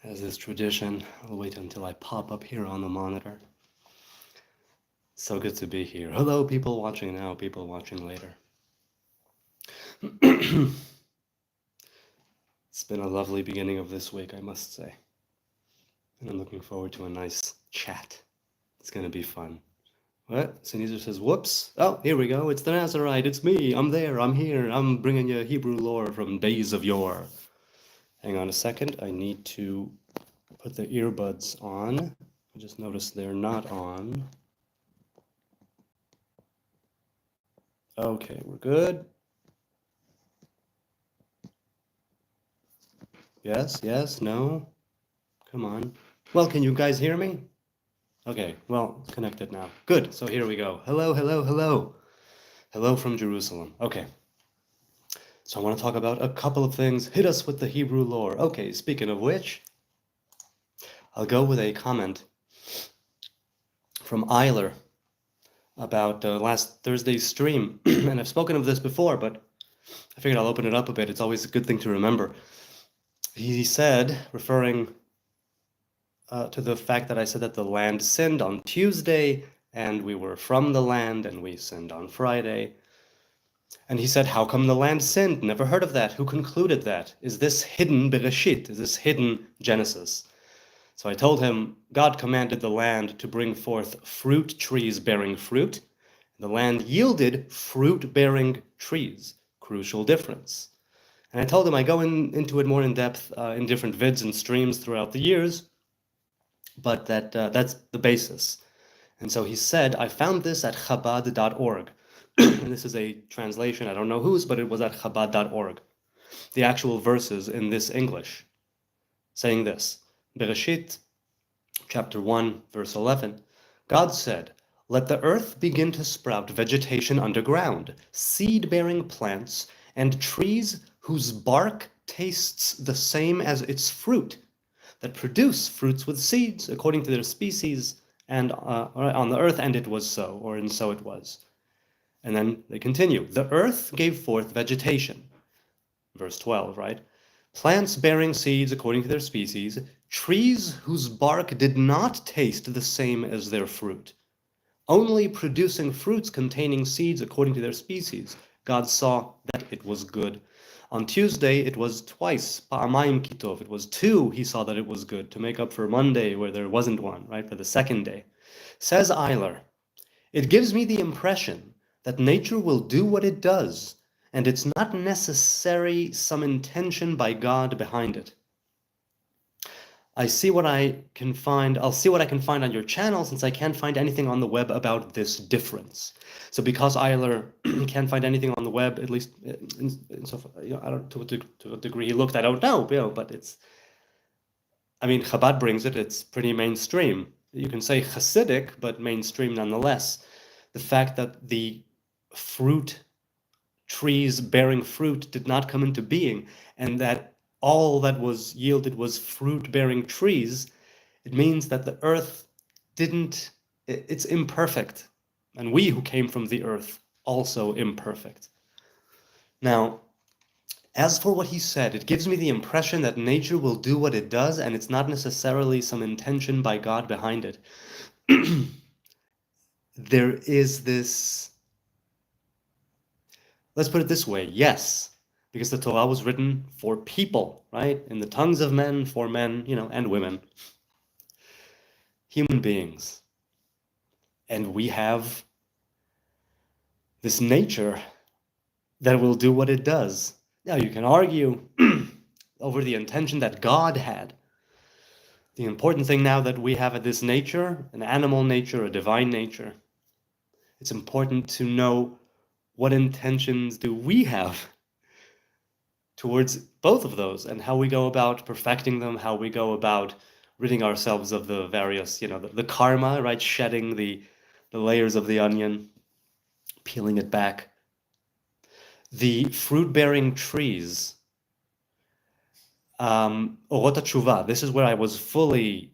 As is tradition, I'll wait until I pop up here on the monitor. So good to be here. Hello, people watching now, people watching later. It's been a lovely beginning of this week, I must say. And I'm looking forward to a nice chat. It's going to be fun. What? Sneezer says, whoops. Oh, here we go. It's the Nazarite. It's me. I'm there. I'm here. I'm bringing you Hebrew lore from days of yore. Hang on a second. I need to put the earbuds on. I just noticed they're not on. Okay, we're good. Yes, yes, no. Come on. Well, can you guys hear me? Okay, well, it's connected now. Good, so here we go. Hello, hello, hello. Hello from Jerusalem. Okay. So I want to talk about a couple of things. Hit us with the Hebrew lore. Okay, speaking of which, I'll go with a comment from Eiler about last Thursday's stream. And I've spoken of this before, but I figured I'll open it up a bit. It's always a good thing to remember. He said, referring to the fact that I said that the land sinned on Tuesday, and we were from the land, and we sinned on Friday. And he said, how come the land sinned? Never heard of that. Who concluded that? Is this hidden Bereshit? Is this hidden Genesis? So I told him, God commanded the land to bring forth fruit trees bearing fruit. The land yielded fruit-bearing trees. Crucial difference. And I told him I go into it more in depth in different vids and streams throughout the years, but that's the basis. And so he said, I found this at Chabad.org. And this is a translation, I don't know whose, but it was at Chabad.org. The actual verses in this English, saying this, Bereshit, chapter 1, verse 11, God said, let the earth begin to sprout vegetation underground, seed-bearing plants, and trees whose bark tastes the same as its fruit, that produce fruits with seeds according to their species, and on the earth, and it was so, or and so it was. And then they continue, the earth gave forth vegetation, verse 12, right? Plants bearing seeds according to their species, trees whose bark did not taste the same as their fruit, only producing fruits containing seeds according to their species. God saw that it was good. On Tuesday, it was twice, pa'amayim kitov, it was two, he saw that it was good, to make up for Monday where there wasn't one, right, for the second day. Says Eiler, it gives me the impression that nature will do what it does, and it's not necessary some intention by God behind it. I'll see what I can find on your channel, since I can't find anything on the web about this difference. So because Eiler can't find anything on the web, at least I don't to a degree he looked, I don't know, but it's, I mean, Chabad brings it, it's pretty mainstream. You can say Hasidic, but mainstream nonetheless. The fact that the fruit trees bearing fruit did not come into being, and that all that was yielded was fruit-bearing trees, it means that the earth it's imperfect, and we who came from the earth also imperfect. Now, as for what he said, it gives me the impression that nature will do what it does, and it's not necessarily some intention by God behind it. There is this, let's put it this way, yes, because the Torah was written for people, right? In the tongues of men, for men, and women. Human beings. And we have this nature that will do what it does. Now, you can argue over the intention that God had. The important thing now that we have this nature, an animal nature, a divine nature, it's important to know what intentions do we have towards both of those, and how we go about perfecting them, how we go about ridding ourselves of the various, the karma, right? Shedding the layers of the onion, peeling it back. The fruit-bearing trees, Orot HaTshuva, this is where I was fully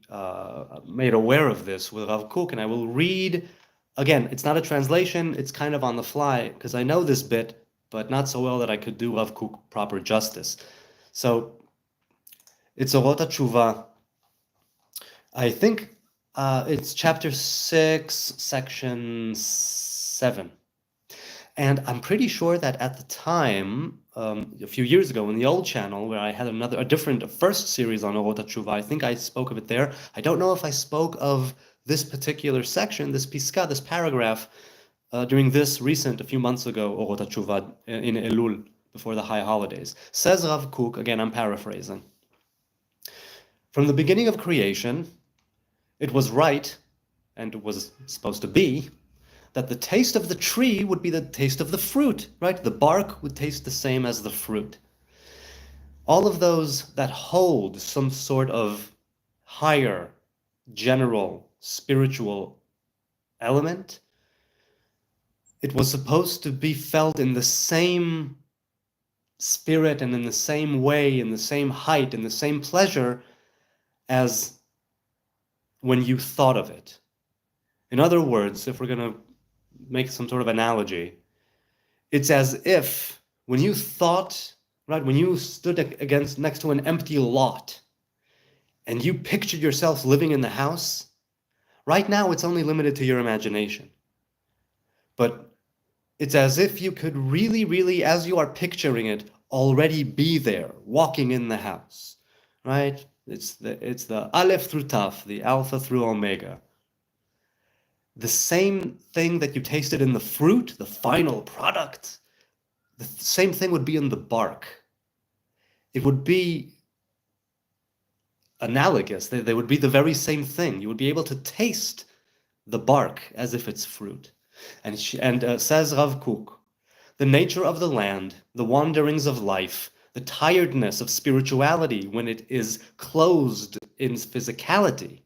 made aware of this with Rav Kook, and I will read, again, it's not a translation, it's kind of on the fly, because I know this bit, but not so well that I could do Rav Kook proper justice. So it's Orot HaTshuva, I think it's chapter 6, section 7. And I'm pretty sure that at the time, a few years ago, in the old channel, where I had a different first series on Orot HaTshuva, I think I spoke of it there. I don't know if I spoke of this particular section, this piska, this paragraph, during this recent, a few months ago, Orot HaTshuva in Elul, before the high holidays. Says Rav Kook, again, I'm paraphrasing. From the beginning of creation, it was right, and it was supposed to be, that the taste of the tree would be the taste of the fruit, right? The bark would taste the same as the fruit. All of those that hold some sort of higher, general, spiritual element, it was supposed to be felt in the same spirit and in the same way, in the same height, in the same pleasure as when you thought of it. In other words, if we're going to make some sort of analogy, it's as if when you thought, right, when you stood next to an empty lot and you pictured yourself living in the house, right now it's only limited to your imagination. But it's as if you could really, really, as you are picturing it, already be there, walking in the house, right? It's the Aleph through Taf, the Alpha through Omega. The same thing that you tasted in the fruit, the final product, the same thing would be in the bark. It would be analogous. They would be the very same thing. You would be able to taste the bark as if it's fruit. And says Rav Kook, the nature of the land, the wanderings of life, the tiredness of spirituality when it is closed in physicality,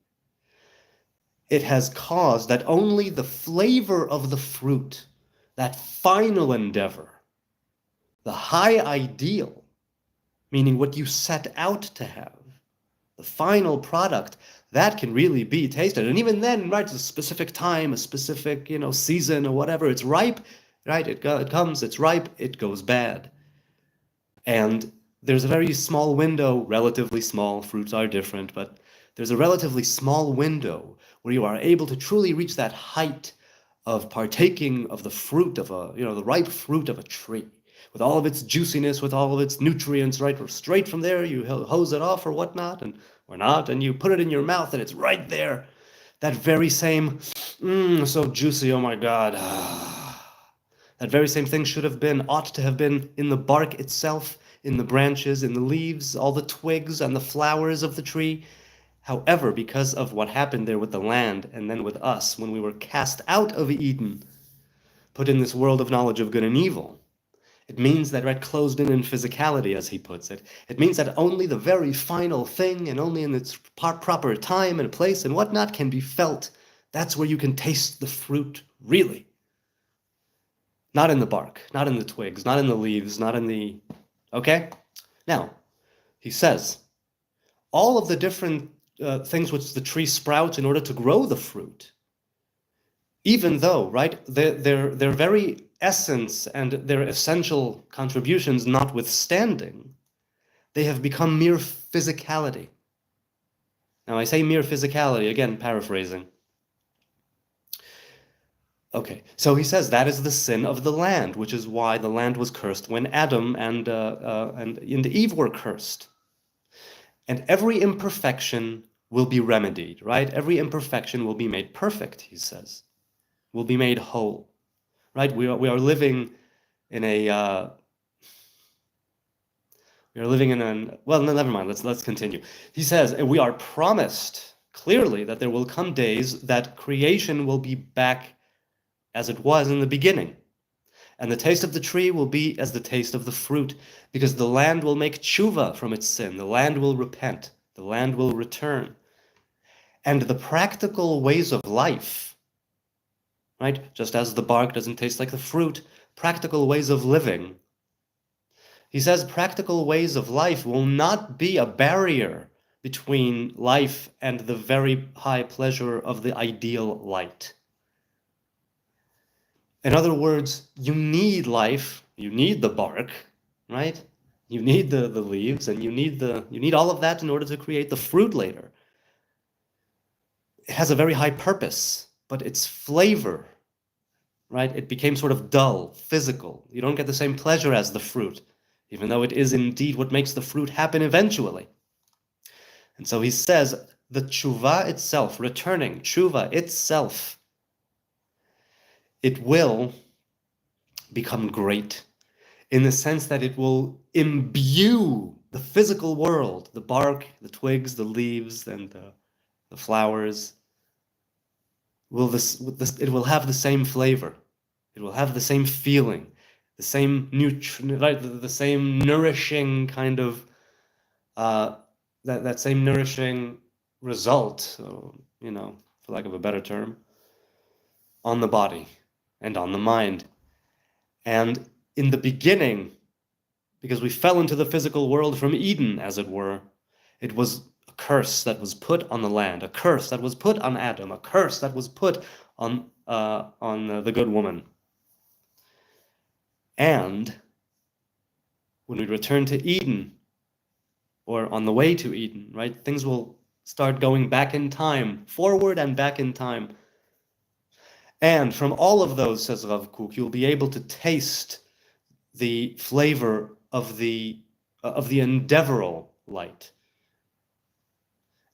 it has caused that only the flavor of the fruit, that final endeavor, the high ideal, meaning what you set out to have, the final product, that can really be tasted. And even then, right, a specific time, a specific, season or whatever, it's ripe, right? It comes, it's ripe, it goes bad. And there's a very small window, relatively small, fruits are different, but there's a relatively small window where you are able to truly reach that height of partaking of the fruit of the ripe fruit of a tree, with all of its juiciness, with all of its nutrients, right? Or straight from there, you hose it off or whatnot, or not, and you put it in your mouth and it's right there. That very same, so juicy, oh my God. That very same thing ought to have been in the bark itself, in the branches, in the leaves, all the twigs and the flowers of the tree. However, because of what happened there with the land and then with us, when we were cast out of Eden, put in this world of knowledge of good and evil, it means that, right, closed in physicality, as he puts it, it means that only the very final thing and only in its proper time and place and whatnot can be felt. That's where you can taste the fruit, really. Not in the bark, not in the twigs, not in the leaves, not in the... Okay? Now, he says, all of the different things which the tree sprouts in order to grow the fruit, even though, right, their very essence and their essential contributions notwithstanding, they have become mere physicality. Now, I say mere physicality, again, paraphrasing. Okay, so he says that is the sin of the land, which is why the land was cursed when Adam and Eve were cursed. And every imperfection will be remedied, right? Every imperfection will be made perfect, he says, will be made whole, right? We are living in a... well, no, never mind, let's continue. He says, we are promised clearly that there will come days that creation will be back as it was in the beginning. And the taste of the tree will be as the taste of the fruit, because the land will make tshuva from its sin. The land will repent. The land will return. And the practical ways of life, right? Just as the bark doesn't taste like the fruit, practical ways of living. He says practical ways of life will not be a barrier between life and the very high pleasure of the ideal light. In other words, you need life, you need the bark, right? You need the leaves, and you need all of that in order to create the fruit later. it has a very high purpose, but its flavor, right? It became sort of dull, physical. You don't get the same pleasure as the fruit, even though it is indeed what makes the fruit happen eventually. And so he says the tshuva itself, returning, tshuva itself, it will become great in the sense that it will imbue the physical world, the bark, the twigs, the leaves, and the flowers. It will have the same flavor. It will have the same feeling, the same right, the same nourishing kind of that same nourishing result, so, for lack of a better term, on the body and on the mind. And in the beginning, because we fell into the physical world from Eden, as it were, it was a curse that was put on the land, a curse that was put on Adam, a curse that was put on the good woman. And when we return to Eden, or on the way to Eden, right, things will start going back in time, forward and back in time. And from all of those, says Rav Kook, you'll be able to taste the flavor of the endeavoral light.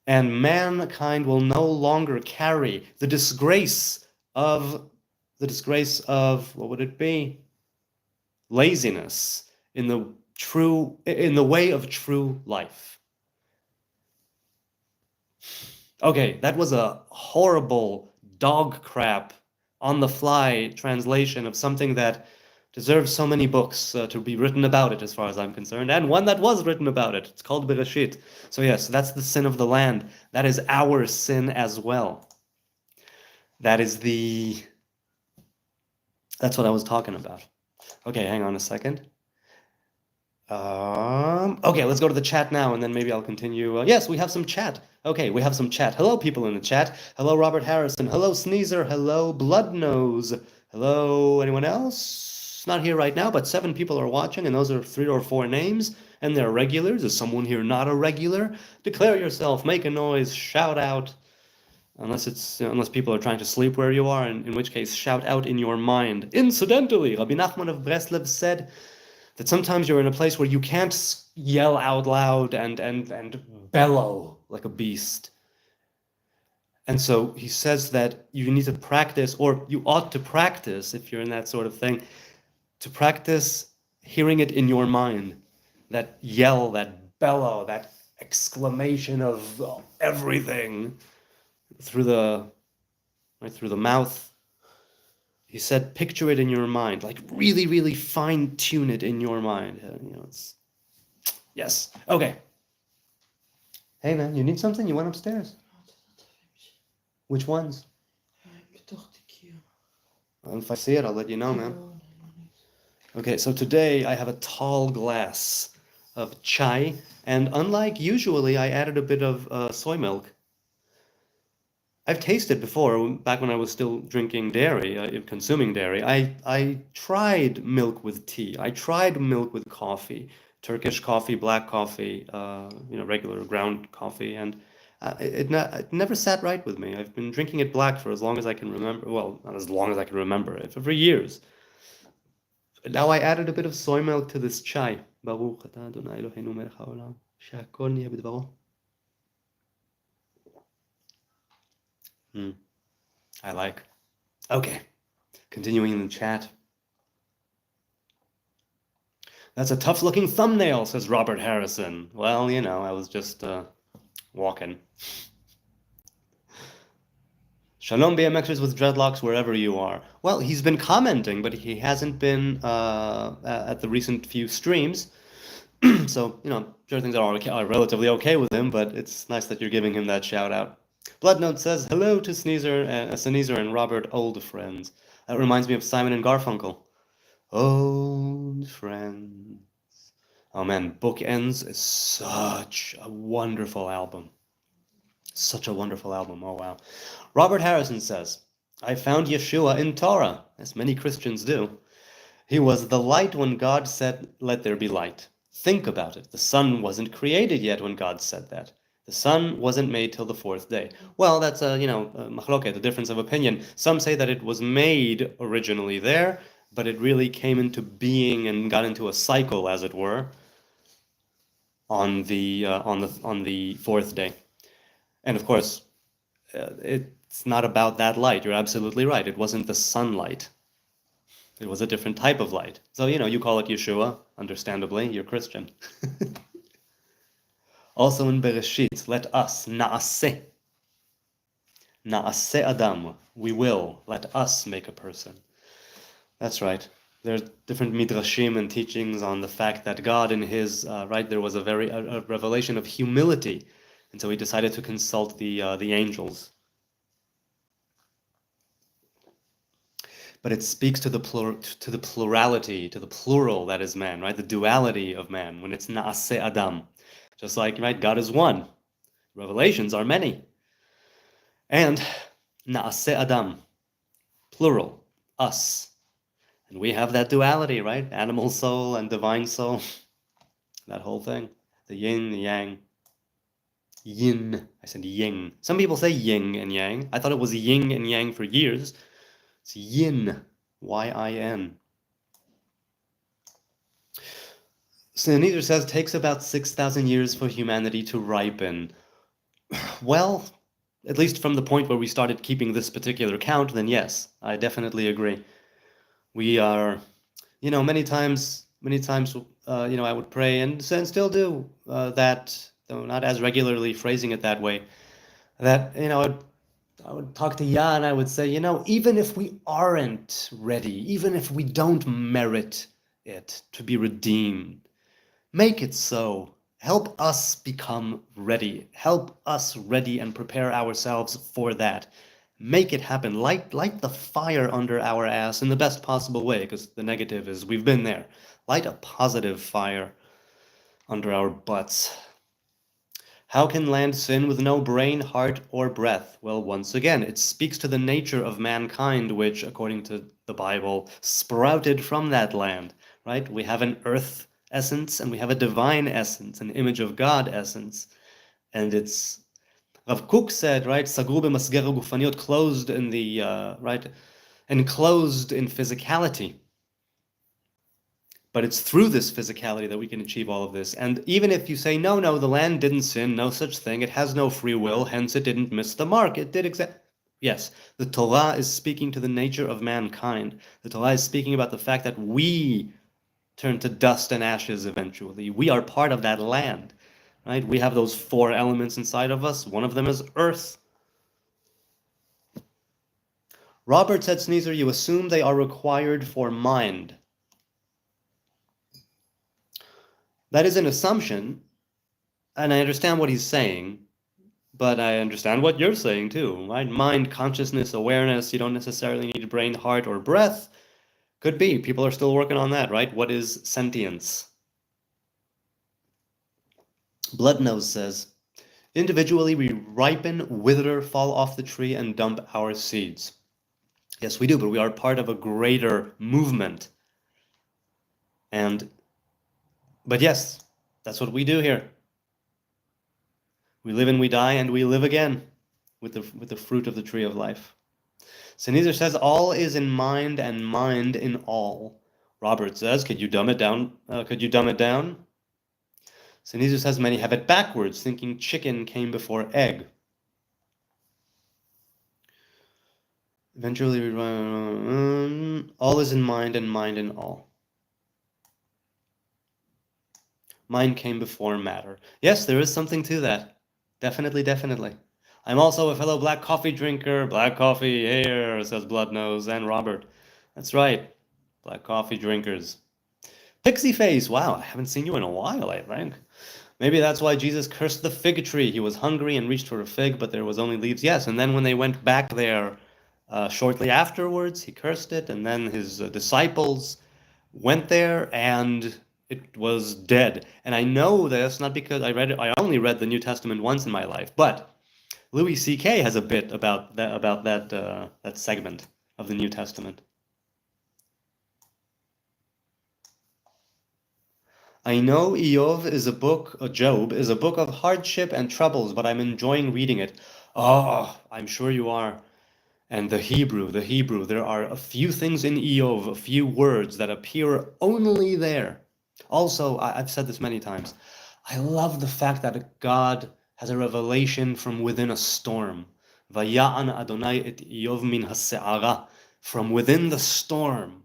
And mankind will no longer carry the disgrace of, what would it be? Laziness in the way of true life. Okay, that was a horrible dog crap on the fly translation of something that deserves so many books to be written about it, as far as I'm concerned, and one that was written about it. It's called Bereshit. So yes, that's the sin of the land. That is our sin as well. That's what I was talking about. Okay, hang on a second. Okay, let's go to the chat now, and then maybe I'll continue. Yes, we have some chat. Okay, we have some chat. Hello, people in the chat. Hello, Robert Harrison. Hello, Sneezer. Hello, Bloodnose. Hello, anyone else? Not here right now, but 7 people are watching, and those are 3 or 4 names, and they're regulars. Is someone here not a regular? Declare yourself, make a noise, shout out. Unless people are trying to sleep where you are, in which case, shout out in your mind. Incidentally, Rabbi Nachman of Breslev said that sometimes you're in a place where you can't yell out loud and bellow like a beast. And so he says that you need to practice, or you ought to practice, if you're in that sort of thing, to practice hearing it in your mind. That yell, that bellow, that exclamation of everything through the mouth. He said, picture it in your mind, like really, really fine tune it in your mind. Yes. Okay. Hey man, you need something? You went upstairs. Which ones? Well, if I see it, I'll let you know, man. Okay, so today I have a tall glass of chai, and unlike usually, I added a bit of soy milk. I've tasted before, back when I was still drinking dairy, consuming dairy. I tried milk with tea. I tried milk with coffee, Turkish coffee, black coffee, regular ground coffee, and it never sat right with me. I've been drinking it black for as long as I can remember. Well, not as long as I can remember, for years. Now I added a bit of soy milk to this chai. Baruch atah Adonai Eloheinu melech haolam, she'hakol nihyeh b'dvaro. I like. Okay, continuing in the chat. That's a tough-looking thumbnail, says Robert Harrison. Well, I was just walking. Shalom BMXers with dreadlocks wherever you are. Well, he's been commenting, but he hasn't been at the recent few streams. So, sure things are relatively okay with him, but it's nice that you're giving him that shout-out. Bloodnote says, hello to Sneezer and Robert, old friends. That reminds me of Simon and Garfunkel. Old friends. Oh man, Bookends is such a wonderful album. Such a wonderful album, oh wow. Robert Harrison says, I found Yeshua in Torah, as many Christians do. He was the light when God said, let there be light. Think about it. The sun wasn't created yet when God said that. The sun wasn't made till the fourth day. Well, that's a machloket, a difference of opinion. Some say that it was made originally there, but it really came into being and got into a cycle, as it were, on the fourth day. And of course, it's not about that light. You're absolutely right. It wasn't the sunlight. It was a different type of light. So, you call it Yeshua, understandably, you're Christian. Also in Bereshit, let us, na'aseh Adam, we will, let us make a person. That's right. There's different midrashim and teachings on the fact that God in his, there was a revelation of humility. And so he decided to consult the angels. But it speaks to the plurality, to the plural that is man, right? The duality of man, when it's na'aseh Adam. Just like, right, God is one. Revelations are many. And na'aseh Adam, plural, us. And we have that duality, right? Animal soul and divine soul. That whole thing. The yin, the yang. Yin. I said yin. Some people say yin and yang. I thought it was yin and yang for years. It's yin. Y-I-N. So Neither says takes about 6,000 years for humanity to ripen. Well, at least from the point where we started keeping this particular count, then yes, I definitely agree. We are, many times, I would pray and still do that, though not as regularly phrasing it that way, that, I would talk to Yah and I would say, even if we aren't ready, even if we don't merit it to be redeemed, make it so. Help us become ready. Help us ready and prepare ourselves for that. Make it happen. Light the fire under our ass in the best possible way, because the negative is we've been there. Light a positive fire under our butts. How can land sin with no brain, heart, or breath? Well, once again, it speaks to the nature of mankind, which, according to the Bible, sprouted from that land, right? We have an earth essence and we have a divine essence, an image of God essence. And it's, Rav Kook said, right, Sagur b'masgera gufaniot, closed in the, enclosed in physicality. But it's through this physicality that we can achieve all of this. And even if you say, no, the land didn't sin, no such thing, it has no free will, hence it didn't miss the mark, it did exactly. Yes, the Torah is speaking to the nature of mankind. The Torah is speaking about the fact that we turn to dust and ashes eventually. We are part of that land, right? We have those 4 elements inside of us. One of them is earth. Robert said, Sneezer, you assume they are required for mind. That is an assumption, and I understand what he's saying, but I understand what you're saying too, right? Mind, consciousness, awareness, you don't necessarily need brain, heart, or breath. Could be. People are still working on that, right? What is sentience? Bloodnose says, individually we ripen, wither, fall off the tree, and dump our seeds. Yes, we do, but we are part of a greater movement. But yes, that's what we do here. We live and we die, and we live again with the fruit of the tree of life. Sneezer says, all is in mind and mind in all. Robert says, could you dumb it down? Sneezer says, many have it backwards, thinking chicken came before egg. Eventually, all is in mind and mind in all. Mind came before matter. Yes, there is something to that. Definitely. I'm also a fellow black coffee drinker. Black coffee here, says Bloodnose and Robert. That's right. Black coffee drinkers. Pixie Face, wow, I haven't seen you in a while, I think. Maybe that's why Jesus cursed the fig tree. He was hungry and reached for a fig, but there was only leaves. Yes, and then when they went back there shortly afterwards, he cursed it, and then his disciples went there, and it was dead. And I know this not because I only read the New Testament once in my life, but Louis C.K. has a bit about that segment of the New Testament. I know Eov is Job is a book of hardship and troubles, but I'm enjoying reading it. Oh, I'm sure you are. And the Hebrew, there are a few things in Eov, a few words that appear only there. Also, I've said this many times, I love the fact that God has a revelation from within a storm. Vaya'an Adonai et Eov min ha'se'ara. From within the storm.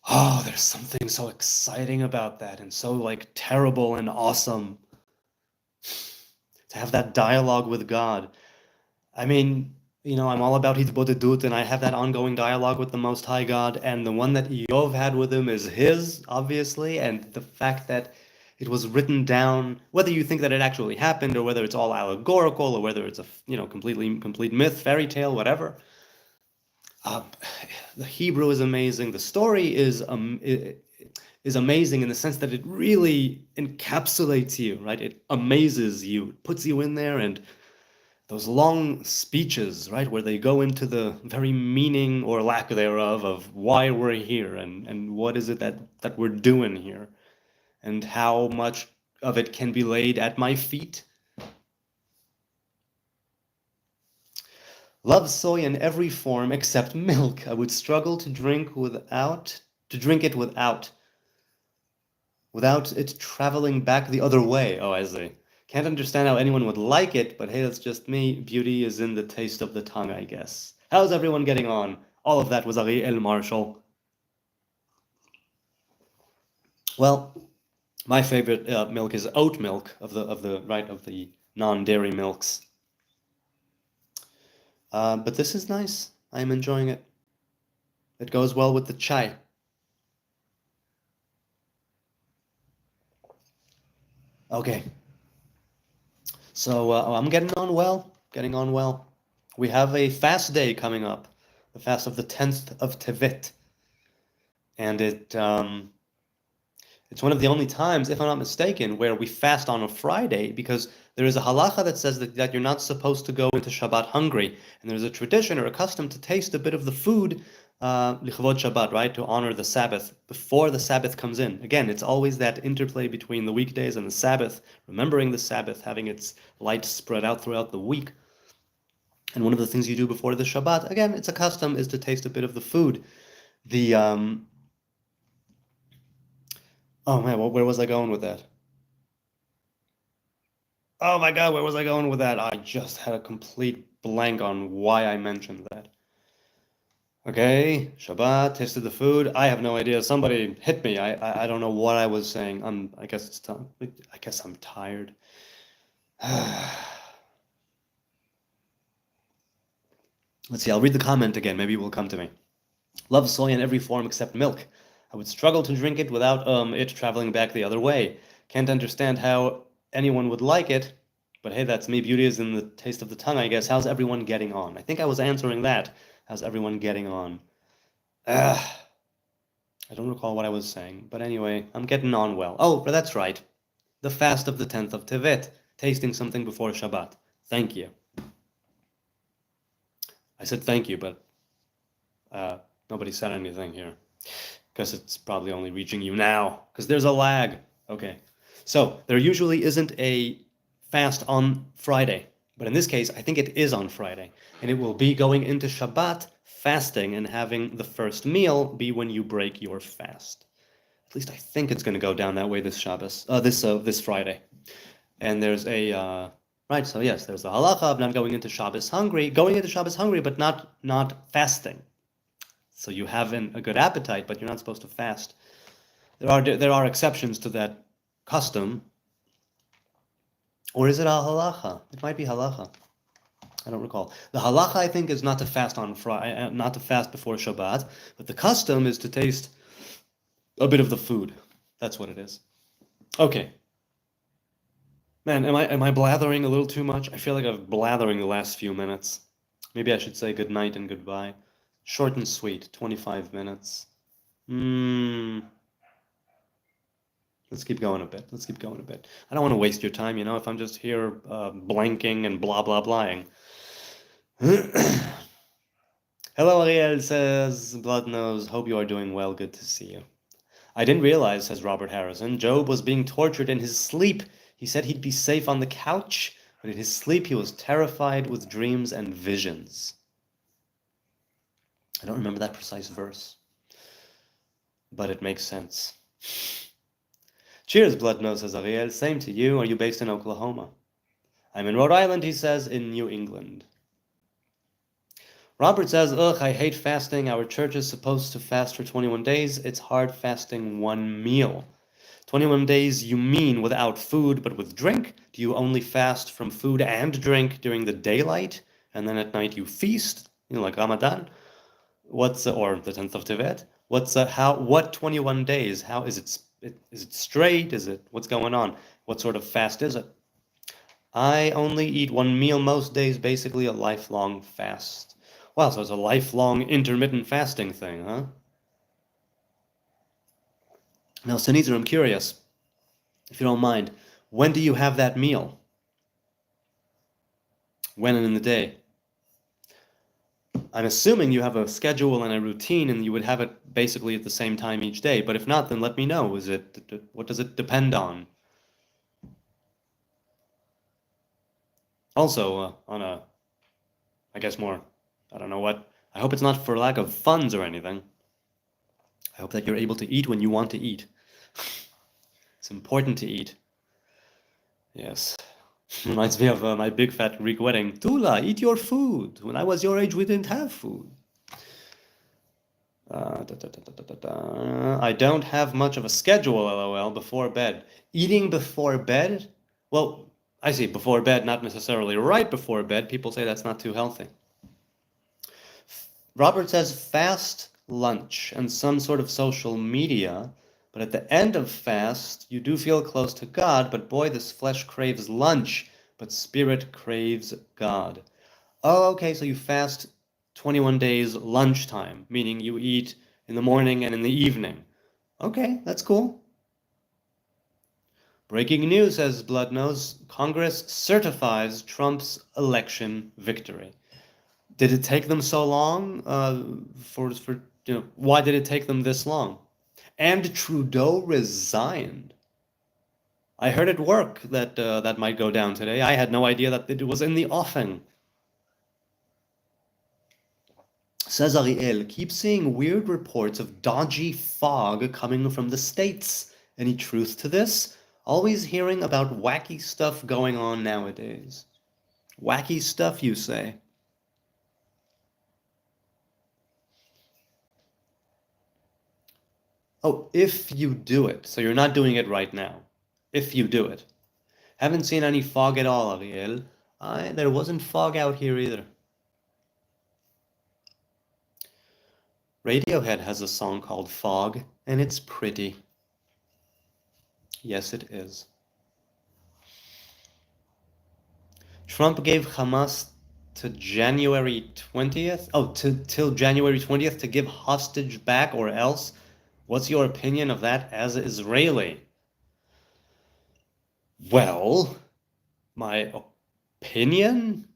Oh, there's something so exciting about that and so like terrible and awesome to have that dialogue with God. I mean, I'm all about Hitbodedut, and I have that ongoing dialogue with the Most High God, and the one that Eov had with him is his, obviously, and the fact that it was written down, whether you think that it actually happened, or whether it's all allegorical, or whether it's a, complete myth, fairy tale, whatever. Uh, the Hebrew is amazing. The story is amazing in the sense that it really encapsulates you, right? It amazes you, it puts you in there, and those long speeches, right, where they go into the very meaning or lack thereof of why we're here and what is it that we're doing here, and how much of it can be laid at my feet. Love soy in every form except milk. I would struggle to drink it without it traveling back the other way. Oh, I see. Can't understand how anyone would like it, but hey, that's just me. Beauty is in the taste of the tongue, I guess. How's everyone getting on? All of that was Ariel Marshall. Well, my favorite milk is oat milk of the non-dairy milks. But this is nice. I'm enjoying it. It goes well with the chai. Okay. So I'm getting on well. We have a fast day coming up, the fast of the 10th of Tevet, and it's one of the only times, if I'm not mistaken, where we fast on a Friday, because there is a halacha that says that you're not supposed to go into Shabbat hungry, and there's a tradition or a custom to taste a bit of the food lichvod Shabbat, right, to honor the Sabbath before the Sabbath comes in. Again, it's always that interplay between the weekdays and the Sabbath, remembering the Sabbath, having its light spread out throughout the week. And one of the things you do before the Shabbat, again, it's a custom, is to taste a bit of the food. The Oh man, where was I going with that? Oh my God, where was I going with that? I just had a complete blank on why I mentioned that. Okay, Shabbat, tasted the food. I have no idea. Somebody hit me. I don't know what I was saying. I guess it's time. I guess I'm tired. Let's see, I'll read the comment again. Maybe it will come to me. Love soy in every form except milk. I would struggle to drink it without it traveling back the other way. Can't understand how anyone would like it, but hey, that's me. Beauty is in the taste of the tongue, I guess. How's everyone getting on? I think I was answering that. How's everyone getting on? I don't recall what I was saying, but anyway, I'm getting on well. Oh, but that's right. The fast of the 10th of Tevet, tasting something before Shabbat. Thank you. I said thank you, but nobody said anything here. Because it's probably only reaching you now, because there's a lag. Okay. So there usually isn't a fast on Friday, but in this case, I think it is on Friday, and it will be going into Shabbat fasting and having the first meal be when you break your fast. At least I think it's going to go down that way this Shabbos, this Friday. And there's a right. So yes, there's the halacha of not going into Shabbos hungry, but not fasting. So you have a good appetite, but you're not supposed to fast. There are exceptions to that custom. Or is it a halacha? It might be halacha. I don't recall. The halacha, I think, is not to fast on Friday, not to fast before Shabbat, but the custom is to taste a bit of the food. That's what it is. Okay. Man, am I blathering a little too much? I feel like I've blathering the last few minutes. Maybe I should say good night and goodbye. Short and sweet, 25 minutes. Let's keep going a bit. I don't want to waste your time, if I'm just here blanking and blah, blah, blahing. Hello, Ariel says, Blood Nose, hope you are doing well. Good to see you. I didn't realize, says Robert Harrison, Job was being tortured in his sleep. He said he'd be safe on the couch, but in his sleep he was terrified with dreams and visions. I don't remember that precise verse, but it makes sense. Cheers, Bloodnose, says Ariel. Same to you. Are you based in Oklahoma? I'm in Rhode Island, he says, in New England. Robert says, ugh, I hate fasting. Our church is supposed to fast for 21 days. It's hard fasting one meal. 21 days, you mean without food, but with drink? Do you only fast from food and drink during the daylight, and then at night you feast, like Ramadan? Or the 10th of Tevet? What 21 days? How is it straight? What's going on? What sort of fast is it? I only eat one meal most days, basically a lifelong fast. Wow, so it's a lifelong intermittent fasting thing, huh? Now, Sneezer, I'm curious, if you don't mind, when do you have that meal? When in the day? I'm assuming you have a schedule and a routine and you would have it basically at the same time each day, but if not, then let me know. What does it depend on? Also, I guess more, I don't know what, I hope it's not for lack of funds or anything. I hope that you're able to eat when you want to eat. It's important to eat. Yes. Reminds me of my big fat Greek wedding. Tula, eat your food. When I was your age, we didn't have food. I don't have much of a schedule, lol, before bed. Eating before bed? Well, I see, before bed, not necessarily right before bed. People say that's not too healthy. Robert says fast lunch and some sort of social media, but at the end of fast, you do feel close to God, but boy, this flesh craves lunch, but spirit craves God. Oh, okay, so you fast 21 days lunchtime, meaning you eat in the morning and in the evening. Okay, that's cool. Breaking news, says Bloodnose, Congress certifies Trump's election victory. Did it take them so long? Why did it take them this long? And Trudeau resigned. I heard at work that that might go down today. I had no idea that it was in the offing. Says Ariel, keep seeing weird reports of dodgy fog coming from the States. Any truth to this? Always hearing about wacky stuff going on nowadays. Wacky stuff, you say? Oh, if you do it. So you're not doing it right now. If you do it. Haven't seen any fog at all, Ariel. There wasn't fog out here either. Radiohead has a song called Fog, and it's pretty. Yes, it is. Trump gave Hamas to January 20th? Oh, till January 20th to give hostage back or else? What's your opinion of that as Israeli? Well, my opinion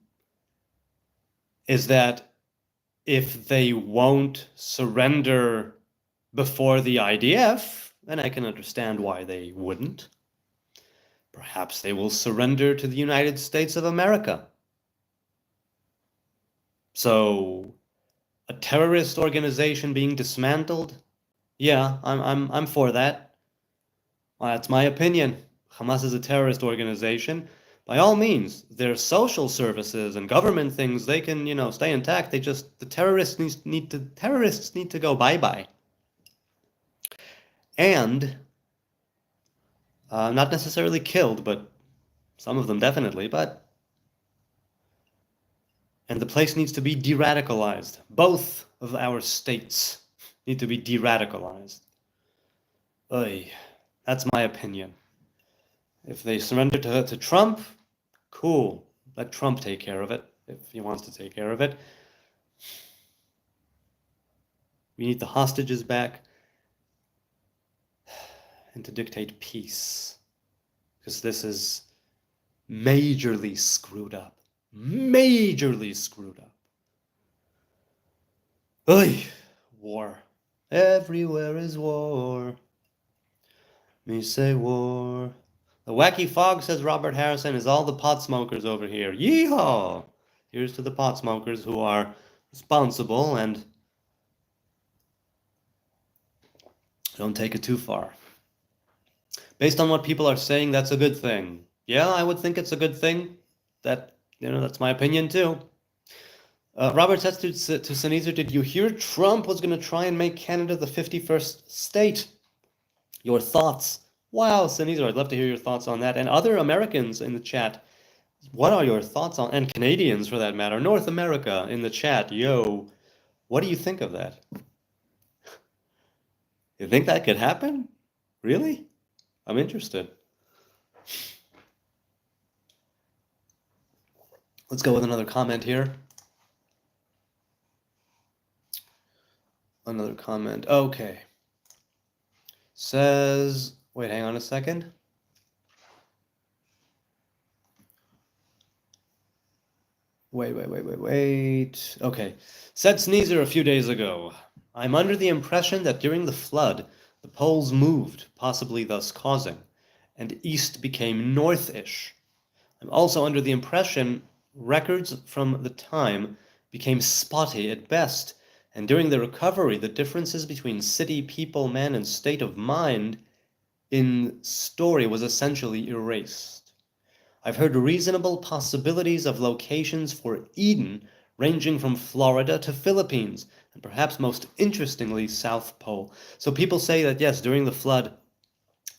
is that if they won't surrender before the IDF, then I can understand why they wouldn't. Perhaps they will surrender to the United States of America. So, a terrorist organization being dismantled? Yeah, I'm for that. Well, that's my opinion. Hamas is a terrorist organization. By all means, their social services and government things, they can, stay intact. The terrorists need to go bye-bye. And not necessarily killed, but some of them definitely, and the place needs to be de-radicalized. Both of our states need to be de-radicalized. Oy, that's my opinion. If they surrender to Trump, cool. Let Trump take care of it, if he wants to take care of it. We need the hostages back and to dictate peace. Because this is majorly screwed up. Majorly screwed up. Oy, war. Everywhere is war. Me say war. The wacky fog, says Robert Harrison, is all the pot smokers over here. Yeehaw! Here's to the pot smokers who are responsible and don't take it too far. Based on what people are saying, that's a good thing. Yeah, I would think it's a good thing. That's my opinion too. Robert says to Sneezer, did you hear Trump was going to try and make Canada the 51st state? Your thoughts? Wow, Sneezer, I'd love to hear your thoughts on that. And other Americans in the chat, what are your thoughts on, and Canadians for that matter, North America in the chat, yo, what do you think of that? You think that could happen? Really? I'm interested. Let's go with another comment here. Another comment. Okay. Says, wait, hang on a second. Wait. Okay. Said Sneezer a few days ago, I'm under the impression that during the flood, the poles moved, possibly thus causing, and east became north-ish. I'm also under the impression records from the time became spotty at best, and during the recovery, the differences between city, people, man, and state of mind in story was essentially erased. I've heard reasonable possibilities of locations for Eden ranging from Florida to Philippines, and perhaps most interestingly, South Pole. So people say that yes, during the flood,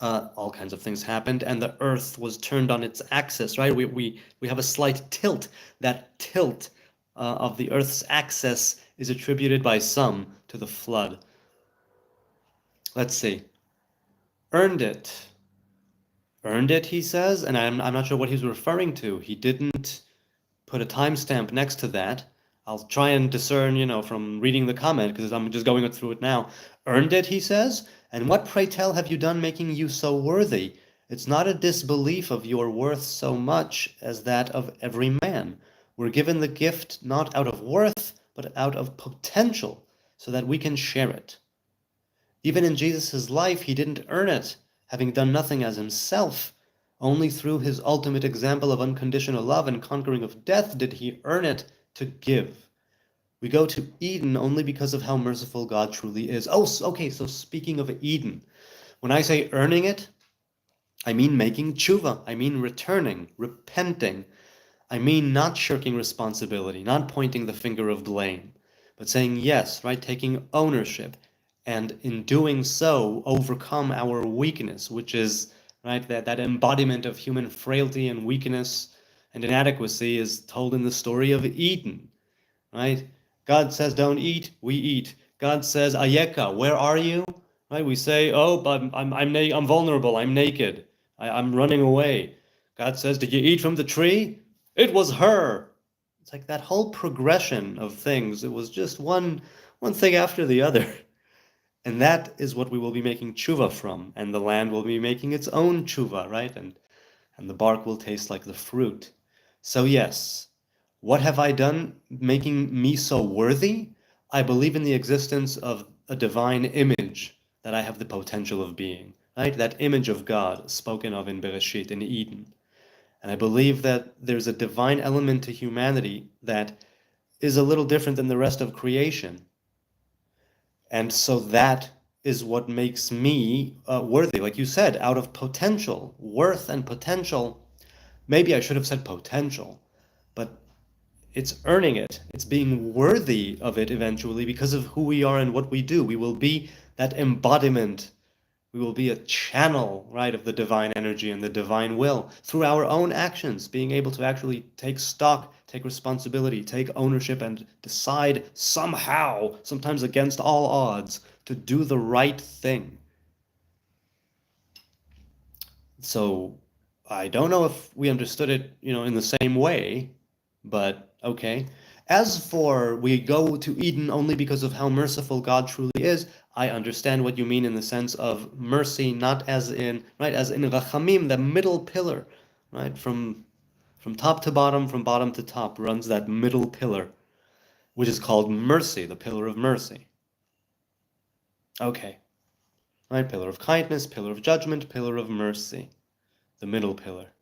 all kinds of things happened, and the Earth was turned on its axis, right? We have a slight tilt. That tilt of the Earth's axis is attributed by some to the flood. Let's see. Earned it. Earned it, he says, and I'm not sure what he's referring to. He didn't put a timestamp next to that. I'll try and discern, from reading the comment, because I'm just going through it now. Earned it, he says, and what, pray tell, have you done making you so worthy? It's not a disbelief of your worth so much as that of every man. We're given the gift not out of worth, but out of potential, so that we can share it. Even in Jesus' life, he didn't earn it, having done nothing as himself. Only through his ultimate example of unconditional love and conquering of death did he earn it to give. We go to Eden only because of how merciful God truly is. Oh, okay, so speaking of Eden, when I say earning it, I mean making tshuva. I mean returning, repenting. I mean not shirking responsibility, not pointing the finger of blame, but saying yes, right, taking ownership, and in doing so, overcome our weakness, which is, right, that embodiment of human frailty and weakness and inadequacy is told in the story of Eden, right? God says, don't eat, we eat. God says, Ayeka, where are you? Right? We say, oh, but I'm vulnerable, I'm naked, I'm running away. God says, did you eat from the tree? It was her. It's like that whole progression of things. It was just one thing after the other. And that is what we will be making tshuva from, and the land will be making its own tshuva, right? And the bark will taste like the fruit. So yes, what have I done making me so worthy? I believe in the existence of a divine image that I have the potential of being, right? That image of God spoken of in Bereshit, in Eden. And I believe that there's a divine element to humanity that is a little different than the rest of creation. And so that is what makes me worthy, like you said, out of potential, worth and potential. Maybe I should have said potential, but it's earning it. It's being worthy of it eventually because of who we are and what we do. We will be that embodiment. We will be a channel, right, of the divine energy and the divine will through our own actions, being able to actually take stock, take responsibility, take ownership, and decide somehow, sometimes against all odds, to do the right thing. So I don't know if we understood it, in the same way, but okay. As for we go to Eden only because of how merciful God truly is, I understand what you mean in the sense of mercy, not as in, right, as in Rachamim, the middle pillar, right, from top to bottom, from bottom to top, runs that middle pillar, which is called mercy, the pillar of mercy. Okay. right? Pillar of kindness, pillar of judgment, pillar of mercy. The middle pillar.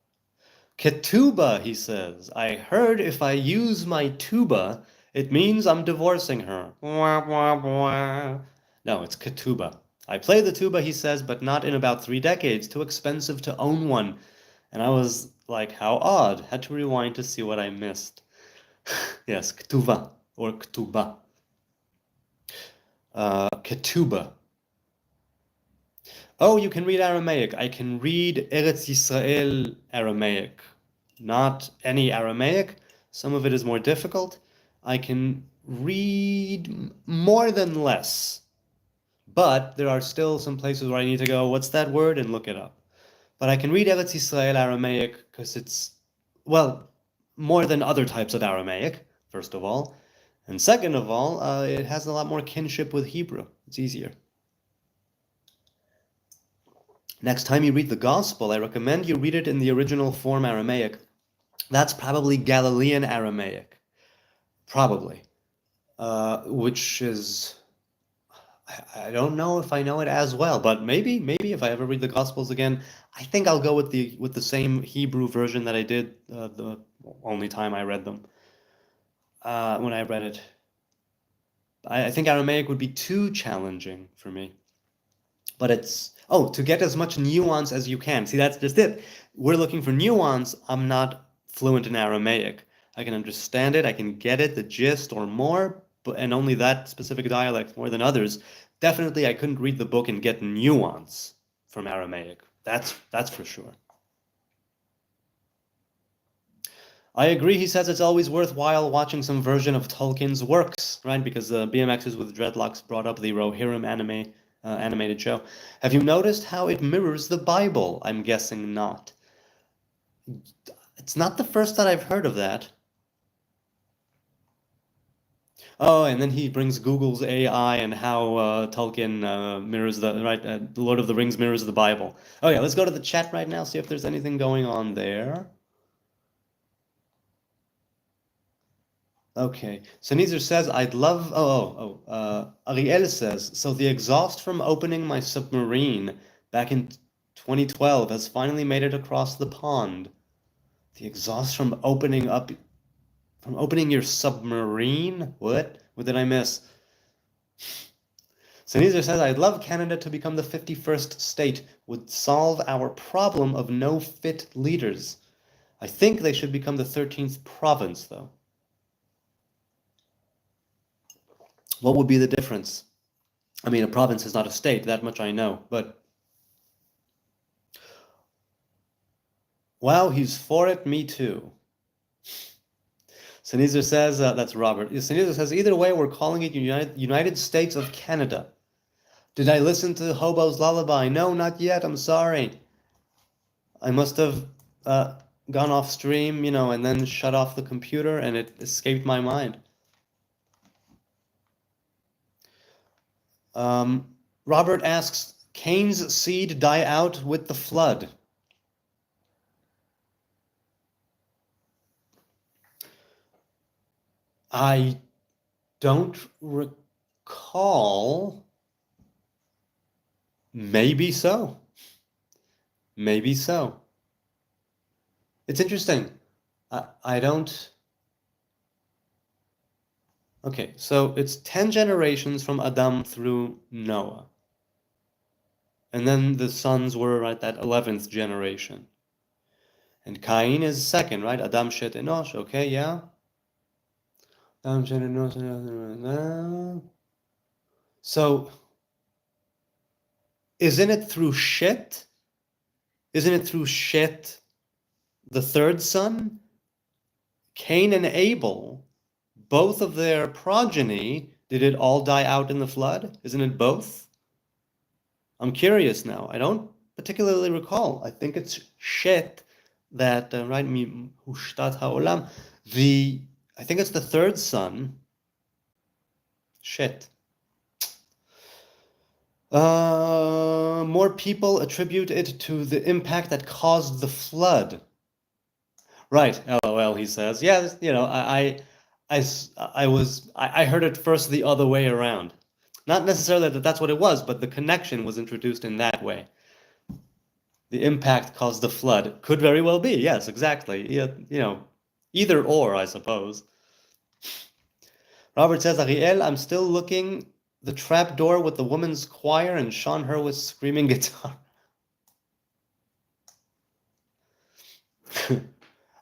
Ketubah, he says. I heard if I use my tuba, it means I'm divorcing her. Wah, wah, wah. No, it's ketubah. I play the tuba, he says, but not in about 3 decades. Too expensive to own one. And I was like, how odd. Had to rewind to see what I missed. Yes, ketuva or ketuba. Ketubah. Oh, you can read Aramaic. I can read Eretz Yisrael Aramaic. Not any Aramaic. Some of it is more difficult. I can read more than less. But there are still some places where I need to go, what's that word? And look it up. But I can read Eretz Yisrael Aramaic because it's, well, more than other types of Aramaic, first of all. And second of all, it has a lot more kinship with Hebrew. It's easier. Next time you read the Gospel, I recommend you read it in the original form Aramaic. That's probably Galilean Aramaic. Probably. Which is, I don't know if I know it as well, but maybe if I ever read the Gospels again, I think I'll go with the same Hebrew version that I did the only time I read them. When I read it. I think Aramaic would be too challenging for me. But it's, oh, to get as much nuance as you can. See, that's just it. We're looking for nuance. I'm not fluent in Aramaic. I can understand it, I can get it, the gist or more, and only that specific dialect more than others. Definitely, I couldn't read the book and get nuance from Aramaic. That's for sure. I agree, he says it's always worthwhile watching some version of Tolkien's works, right? Because BMXers with Dreadlocks brought up the Rohirrim animated show. Have you noticed how it mirrors the Bible? I'm guessing not. It's not the first that I've heard of that. Oh, and then he brings Google's AI and how Tolkien mirrors the Lord of the Rings mirrors the Bible. Oh yeah, let's go to the chat right now, see if there's anything going on there. Okay, so Neezer says, I'd love, Ariel says, so the exhaust from opening my submarine back in 2012 has finally made it across the pond. The exhaust from opening your submarine? What? What did I miss? So Neezer says, I'd love Canada to become the 51st state. Would solve our problem of no fit leaders. I think they should become the 13th province, though. What would be the difference? I mean, a province is not a state, that much I know, but... Wow, he's for it, me too. Sneezer says, that's Robert. Sneezer says, either way, we're calling it United States of Canada. Did I listen to Hobo's Lullaby? No, not yet, I'm sorry. I must have gone off stream, and then shut off the computer, and it escaped my mind. Robert asks, Cain's seed die out with the flood? I don't recall. Maybe so. Maybe so. It's interesting. I don't... Okay, so it's 10 generations from Adam through Noah. And then the sons were, right, that 11th generation. And Cain is second, right? Adam Shet Enosh, okay, yeah? Adam Shet Enosh. So, isn't it through Shet? Isn't it through Shet, the third son? Cain and Abel, both of their progeny, did it all die out in the flood? Isn't it both? I'm curious now. I don't particularly recall. I think it's Shet that, right, Hushtat Ha'olam. I think it's the third son, Shet. More people attribute it to the impact that caused the flood. Right, LOL, he says. Yeah, I heard it first the other way around. Not necessarily that that's what it was, but the connection was introduced in that way. The impact caused the flood. Could very well be. Yes, exactly. Yeah, either or, I suppose. Robert says, Ariel, I'm still looking the trap door with the woman's choir and Sean Hurwitz screaming guitar.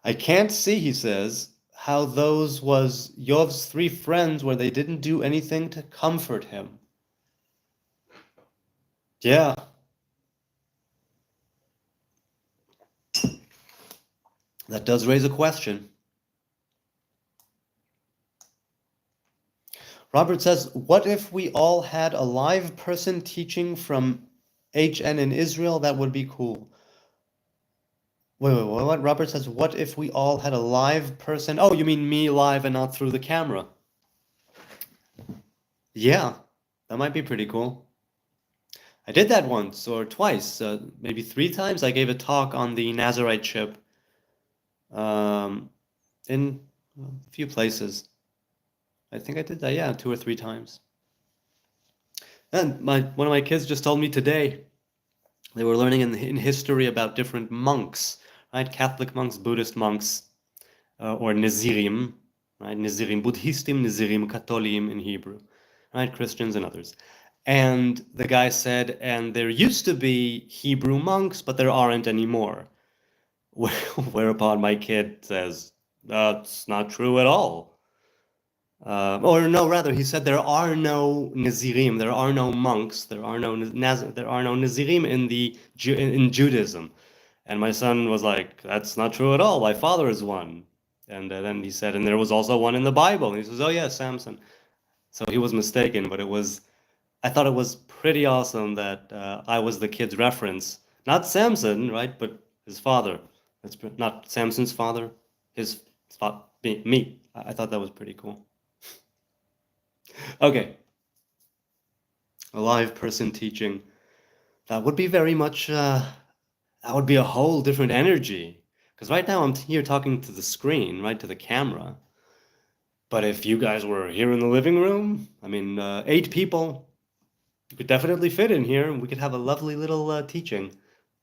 I can't see, he says, how those was Yov's 3 friends where they didn't do anything to comfort him. Yeah. That does raise a question. Robert says, what if we all had a live person teaching from HN in Israel? That would be cool. Wait, what? Robert says, what if we all had a live person? Oh, you mean me live and not through the camera? Yeah, that might be pretty cool. I did that once or twice, maybe 3 times. I gave a talk on the Nazarite ship in a few places. I think I did that, yeah, 2 or 3 times. And one of my kids just told me today they were learning in history about different monks, right? Catholic monks, Buddhist monks, or Nazirim, right? Nazirim, Buddhistim, Nazirim, Katolim in Hebrew, right? Christians and others. And the guy said, and there used to be Hebrew monks, but there aren't anymore. Whereupon my kid says, that's not true at all. Or no, rather, he said there are no Nazirim, there are no monks, there are no Nazirim in Judaism. And my son was like, that's not true at all. My father is one. And then he said, and there was also one in the Bible. And he says, oh yeah, Samson. So he was mistaken, but I thought it was pretty awesome that I was the kid's reference. Not Samson, right, but his father. That's not Samson's father, his father, me. I thought that was pretty cool. Okay. A live person teaching. That would be very much, that would be a whole different energy. Because right now I'm here talking to the screen, right, to the camera. But if you guys were here in the living room, I mean, 8 people, you could definitely fit in here, and we could have a lovely little teaching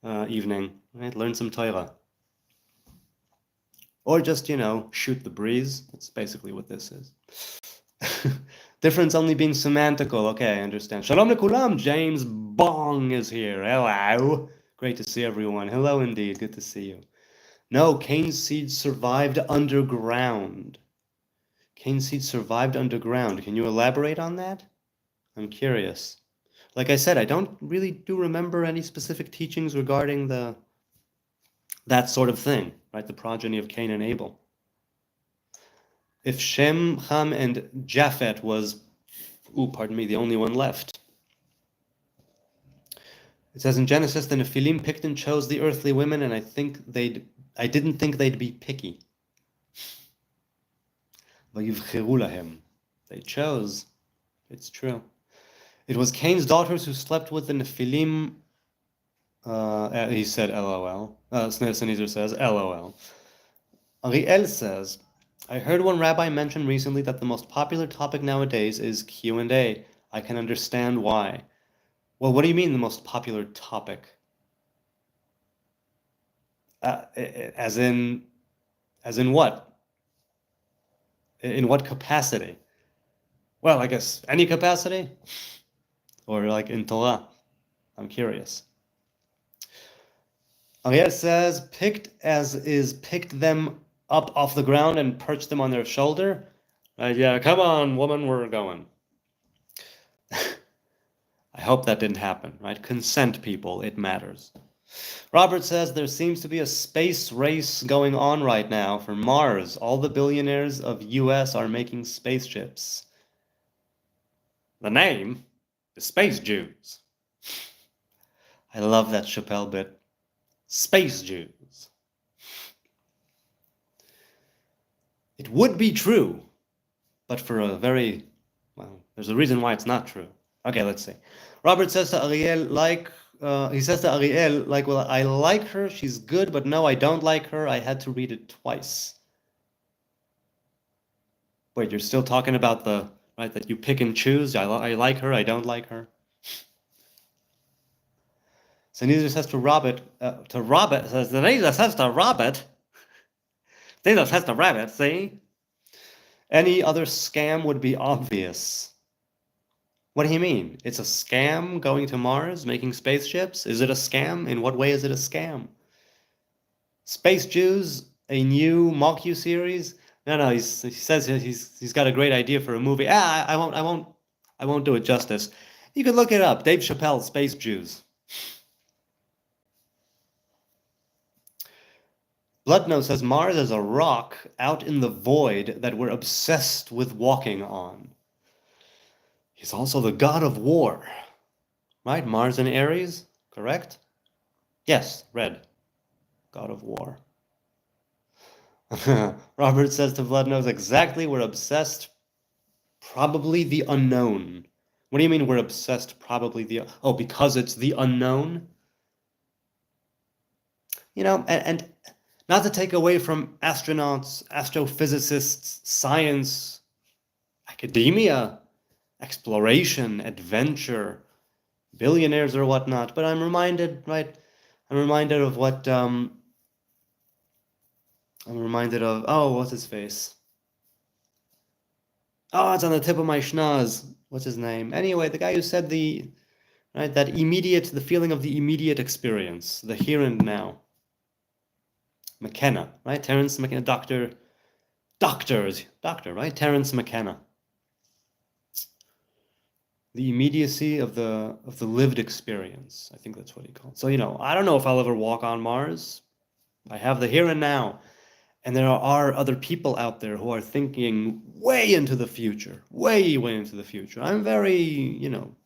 evening, right? Learn some Torah. Or just, shoot the breeze. That's basically what this is. Difference only being semantical. Okay, I understand. Shalom lekulam. James Bong is here. Hello. Great to see everyone. Hello indeed. Good to see you. No, cane seed survived underground. Cane seed survived underground. Can you elaborate on that? I'm curious. Like I said, I don't really do remember any specific teachings regarding that sort of thing, right? The progeny of Cain and Abel. If Shem, Ham, and Japhet was, the only one left. It says in Genesis, the Nephilim picked and chose the earthly women, and I didn't think they'd be picky. They chose. It's true. It was Cain's daughters who slept with the Nephilim. He said LOL. Sneezer says LOL. Ariel says, I heard one rabbi mention recently that the most popular topic nowadays is Q&A. I can understand why. Well, what do you mean the most popular topic? As in what? In what capacity? Well, I guess any capacity? Or like in Torah? I'm curious. Ariel says, picked them up off the ground and perched them on their shoulder. Yeah, come on, woman, we're going. I hope that didn't happen, right? Consent, people, it matters. Robert says there seems to be a space race going on right now for Mars. All the billionaires of US are making spaceships. The name is Space Jews. I love that Chappelle bit. Space Jews. It would be true, but for a very, there's a reason why it's not true. Okay, let's see. Robert says to Ariel, well, I like her, she's good, but no, I don't like her. I had to read it twice. Wait, you're still talking about the right? That you pick and choose. I like her, I don't like her. So Caesar says to Robert, says the Caesar says to Robert, Caesar says to Rabbit, see? Any other scam would be obvious. What do you mean? It's a scam going to Mars, making spaceships? Is it a scam? In what way is it a scam? Space Jews, a new mock-you series? No, he says he's got a great idea for a movie. I won't do it justice. You can look it up. Dave Chappelle, Space Jews. Bloodnose says Mars is a rock out in the void that we're obsessed with walking on. He's also the god of war. Right? Mars and Aries, correct? Yes, red. God of war. Robert says to Bloodnose, exactly, we're obsessed. Probably the unknown. What do you mean we're obsessed? Probably the... Oh, because it's the unknown? You know, and not to take away from astronauts, astrophysicists, science, academia, exploration, adventure, billionaires or whatnot, but I'm reminded, right? I'm reminded of what, I'm reminded of, oh, what's his face? Oh, it's on the tip of my schnoz. What's his name? Anyway, the guy who said right, the feeling of the immediate experience, the here and now. McKenna, right? Terence McKenna, doctor, right? Terence McKenna. The immediacy of the lived experience. I think that's what he called it. So, you know, I don't know if I'll ever walk on Mars. I have the here and now. And there are other people out there who are thinking way into the future, way into the future. I'm very, you know,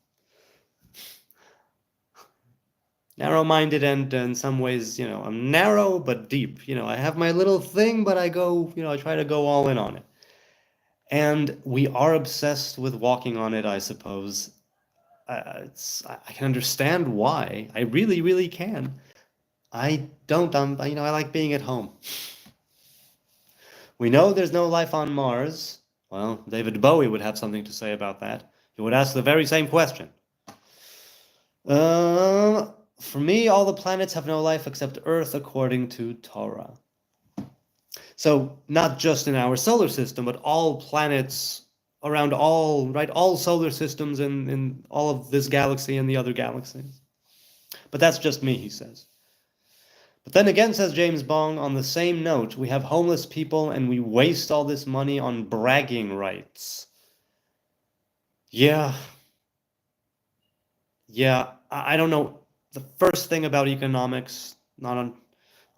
narrow-minded and in some ways, you know, I'm narrow but deep. You know, I have my little thing, but I go, you know, I try to go all in on it. And we are obsessed with walking on it, I suppose. I can understand why. I really, really can. I don't, you know, I like being at home. We know there's no life on Mars. Well, David Bowie would have something to say about that. He would ask the very same question. For me, all the planets have no life except Earth, according to Torah. So not just in our solar system, but all planets around all, right, all solar systems in all of this galaxy and the other galaxies. But that's just me, he says. But then again, says James Bong, on the same note, we have homeless people and we waste all this money on bragging rights. Yeah. I don't know the first thing about economics, not on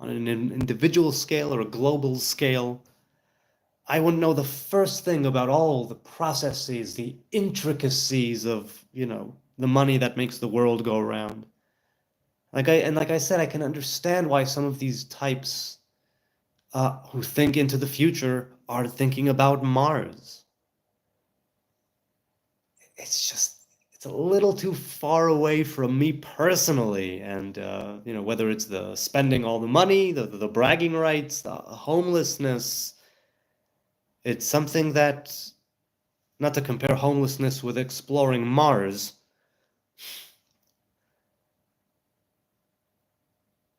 an individual scale or a global scale. I wouldn't know the first thing about all the processes, the intricacies of, you know, the money that makes the world go around. Like I said, I can understand why some of these types who think into the future are thinking about Mars. It's just, it's a little too far away from me personally. And, you know, whether it's the spending all the money, the bragging rights, the homelessness, it's something that, not to compare homelessness with exploring Mars.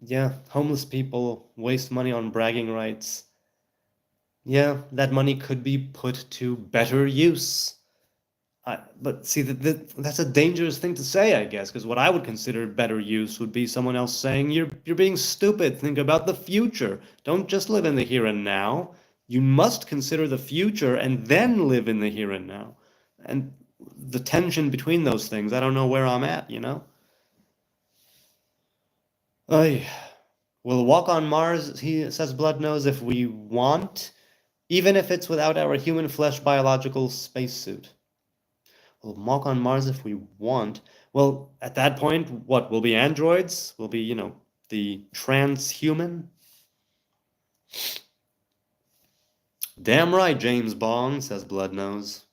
Yeah, homeless people waste money on bragging rights. Yeah, that money could be put to better use. But see, that's a dangerous thing to say, I guess, because what I would consider better use would be someone else saying, you're being stupid, think about the future. Don't just live in the here and now. You must consider the future and then live in the here and now. And the tension between those things, I don't know where I'm at, you know? We'll walk on Mars, he says Bloodnose, if we want, even if it's without our human flesh biological spacesuit. We'll walk on Mars if we want. Well, at that point, what? We'll be androids? We'll be, you know, the transhuman? Damn right, James Bong, says Bloodnose.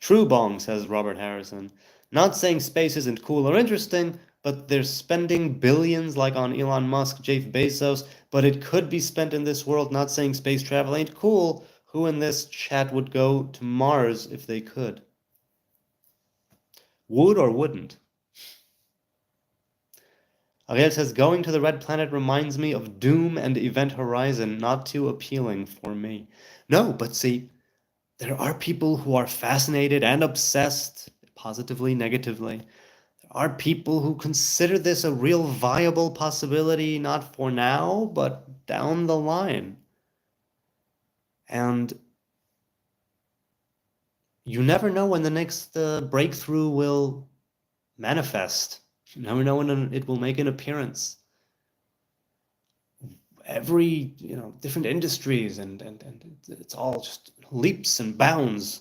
True, Bong, says Robert Harrison. Not saying space isn't cool or interesting, but they're spending billions like on Elon Musk, Jeff Bezos, but it could be spent in this world. Not saying space travel ain't cool. Who in this chat would go to Mars if they could? Would or wouldn't? Ariel says, going to the Red Planet reminds me of Doom and Event Horizon, not too appealing for me. No, but see, there are people who are fascinated and obsessed, positively, negatively. There are people who consider this a real viable possibility, not for now, but down the line. And you never know when the next breakthrough will manifest. You never know when it will make an appearance. Every, different industries and it's all just leaps and bounds.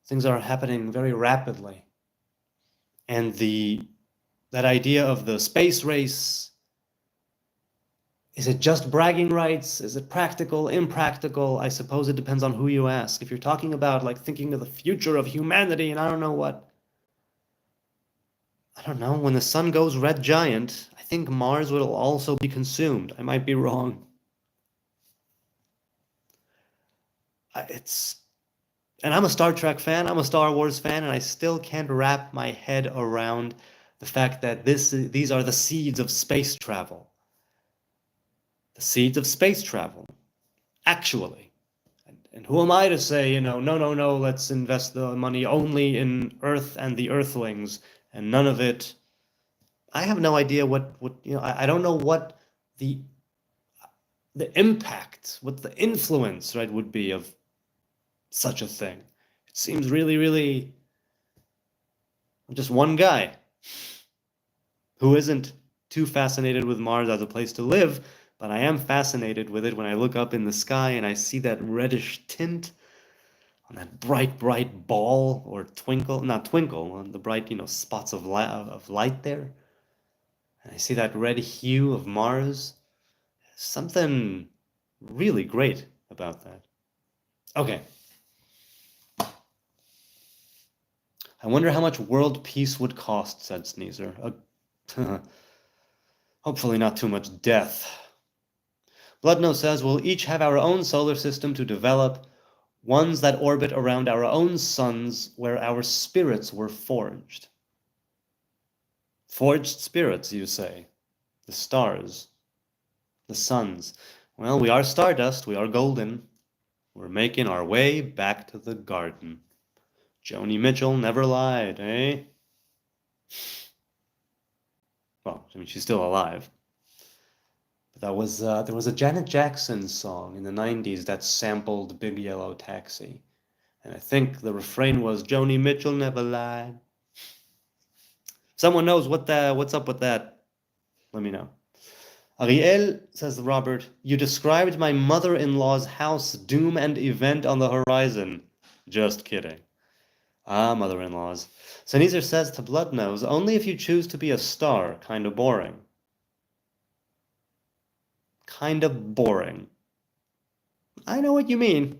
Things are happening very rapidly. And that idea of the space race, is it just bragging rights? Is it practical, impractical? I suppose it depends on who you ask. If you're talking about like thinking of the future of humanity and I don't know, when the sun goes red giant, I think Mars will also be consumed. I might be wrong. And I'm a Star Trek fan, I'm a Star Wars fan, and I still can't wrap my head around the fact that these are the seeds of space travel. The seeds of space travel, actually. And who am I to say, no, let's invest the money only in Earth and the Earthlings, and none of it. I have no idea I don't know what the impact, what the influence, right, would be of such a thing. It seems really, really just one guy who isn't too fascinated with Mars as a place to live, but I am fascinated with it when I look up in the sky and I see that reddish tint on that bright, bright ball or twinkle, not twinkle, on the bright, spots of light there. And I see that red hue of Mars. Something really great about that. Okay. I wonder how much world peace would cost, said Sneezer. Hopefully not too much death. Bloodnose says, we'll each have our own solar system to develop, ones that orbit around our own suns where our spirits were forged. Forged spirits, you say? The stars, the suns. Well, we are stardust, we are golden. We're making our way back to the garden. Joni Mitchell never lied, eh? Well, I mean, she's still alive. But there was a Janet Jackson song in the 90s that sampled Big Yellow Taxi. And I think the refrain was, Joni Mitchell never lied. Someone knows what's up with that. Let me know. Ariel, says Robert, you described my mother-in-law's house, doom and event on the horizon. Just kidding. Ah, mother-in-laws. Sneezer says to Bloodnose, only if you choose to be a star. Kind of boring. Kind of boring. I know what you mean.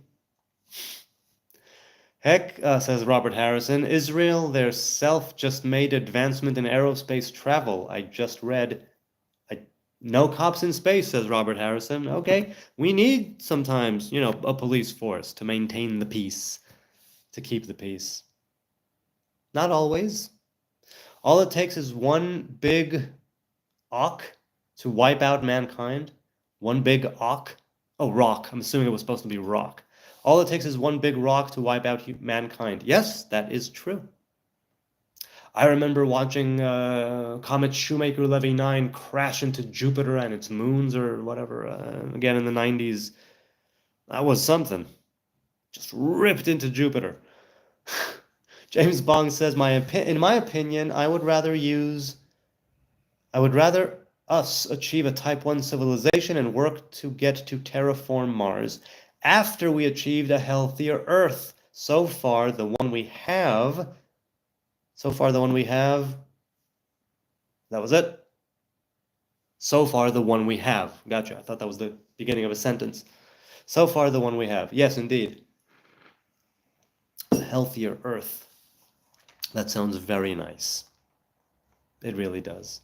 Heck, says Robert Harrison, Israel, their self-just-made advancement in aerospace travel. I just read. No cops in space, says Robert Harrison. Okay, we need sometimes, a police force to maintain the peace, to keep the peace. Not always. All it takes is one big Auk to wipe out mankind. One big Auk. Oh, rock. I'm assuming it was supposed to be rock. All it takes is one big rock to wipe out mankind. Yes, that is true. I remember watching Comet Shoemaker-Levy 9 crash into Jupiter and its moons or whatever, again in the 90s. That was something. Just ripped into Jupiter. James Bong says, in my opinion, I would rather us achieve a Type 1 civilization and work to get to terraform Mars after we achieved a healthier Earth. So far, the one we have, that was it. So far, the one we have. Gotcha. I thought that was the beginning of a sentence. So far, the one we have. Yes, indeed. A healthier Earth. That sounds very nice. It really does.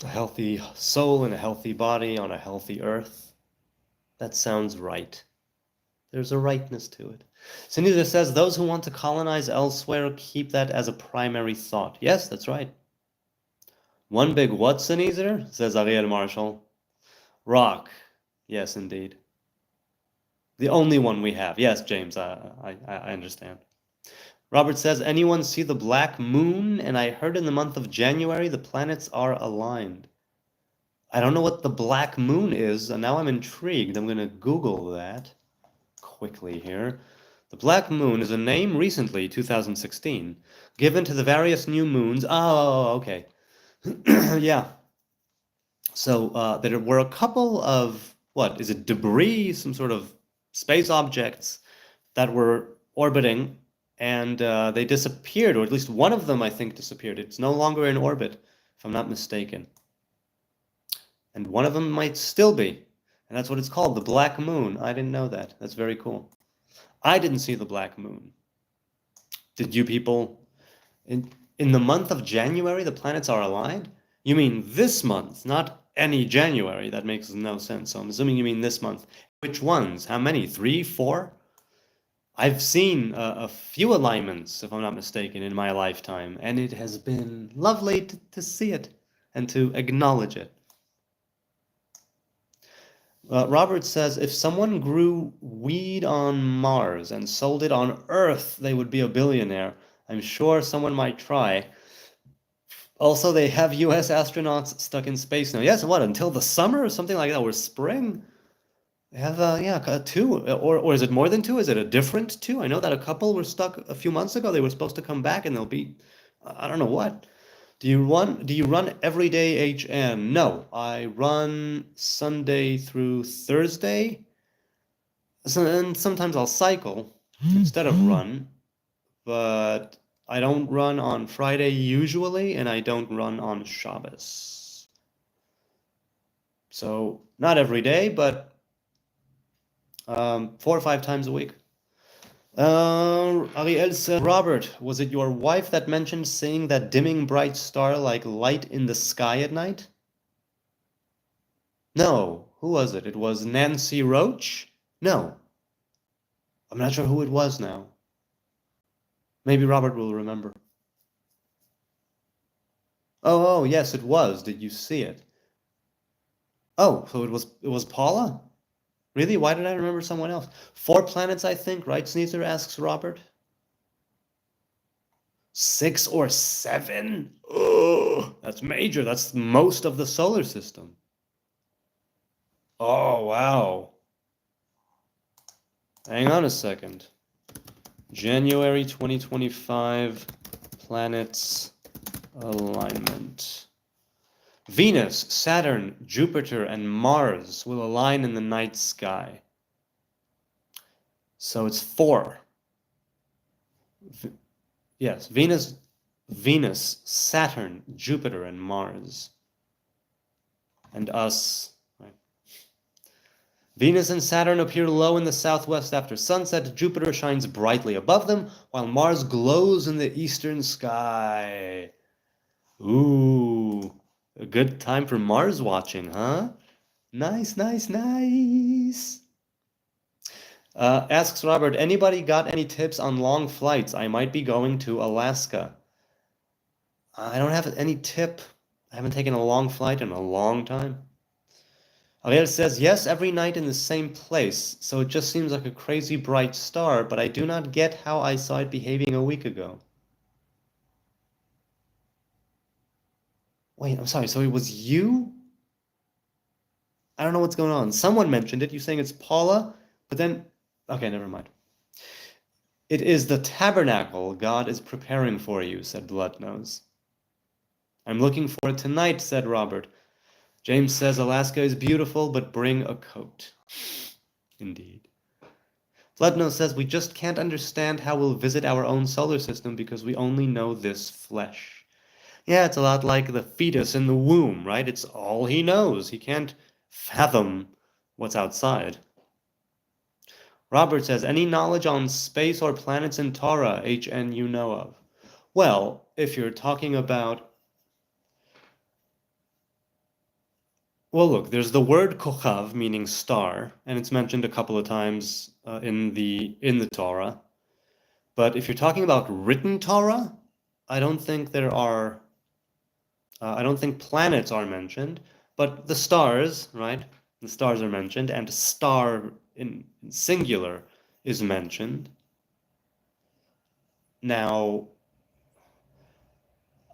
A healthy soul and a healthy body on a healthy Earth. That sounds right. There's a rightness to it. Sneezer says those who want to colonize elsewhere keep that as a primary thought. Yes, that's right. One big what, Sneezer? Says Ariel Marshall. Rock. Yes, indeed. The only one we have. Yes, James, I understand. Robert says, anyone see the black moon? And I heard in the month of January the planets are aligned. I don't know what the black moon is, and now I'm intrigued. I'm going to Google that quickly here. The black moon is a name recently, 2016, given to the various new moons. Oh, okay. Yeah. So there were a couple of, what, is it debris, some sort of space objects that were orbiting, and they disappeared, or at least one of them, I think, disappeared. It's no longer in orbit, if I'm not mistaken. And one of them might still be, and that's what it's called, the black moon. I didn't know that. That's very cool. I didn't see the black moon. Did you people? In the month of January, the planets are aligned? You mean this month, not any January. That makes no sense. So I'm assuming you mean this month. Which ones? How many? 3, 4? I've seen a few alignments, if I'm not mistaken, in my lifetime, and it has been lovely to see it and to acknowledge it. Robert says, if someone grew weed on Mars and sold it on Earth, they would be a billionaire. I'm sure someone might try. Also, they have US astronauts stuck in space now. Yes, what, until the summer or something like that, or spring? They have, yeah, 2, or is it more than 2? Is it a different 2? I know that a couple were stuck a few months ago. They were supposed to come back, and they'll be, I don't know what. Do you run every day, HN? No, I run Sunday through Thursday. And sometimes I'll cycle instead of run, but I don't run on Friday usually, and I don't run on Shabbos. So not every day, but 4 or 5 times a week. Ariel said, Robert, was it your wife that mentioned seeing that dimming bright star like light in the sky at night? No. Who was it? It was Nancy Roach? No. I'm not sure who it was now. Maybe Robert will remember. Oh, yes, it was. Did you see it? Oh, so it was Paula? Really? Why did I remember someone else? 4 planets, I think, right? Sneezer asks Robert. 6 or 7? Oh, that's major. That's most of the solar system. Oh, wow. Hang on a second. January 2025 planets alignment. Venus, Saturn, Jupiter, and Mars will align in the night sky. So it's 4. Yes, Venus, Saturn, Jupiter, and Mars. And us. Right. Venus and Saturn appear low in the southwest after sunset. Jupiter shines brightly above them, while Mars glows in the eastern sky. Ooh. A good time for Mars watching, huh? Nice, nice, nice. Asks Robert, anybody got any tips on long flights? I might be going to Alaska. I don't have any tip. I haven't taken a long flight in a long time. Ariel says, yes, every night in the same place, so it just seems like a crazy bright star, but I do not get how I saw it behaving a week ago. Wait, I'm sorry, so it was you? I don't know what's going on. Someone mentioned it. You're saying it's Paula, but then... Okay, never mind. It is the tabernacle God is preparing for you, said Bloodnose. I'm looking for it tonight, said Robert. James says Alaska is beautiful, but bring a coat. Indeed. Bloodnose says we just can't understand how we'll visit our own solar system because we only know this flesh. Yeah, it's a lot like the fetus in the womb, right? It's all he knows. He can't fathom what's outside. Robert says, any knowledge on space or planets in Torah, HN, you know of? Well, if you're talking about... Well, look, there's the word kochav, meaning star, and it's mentioned a couple of times in the Torah. But if you're talking about written Torah, I don't think there are. I don't think planets are mentioned, but the stars, right? The stars are mentioned, and star in singular is mentioned. Now,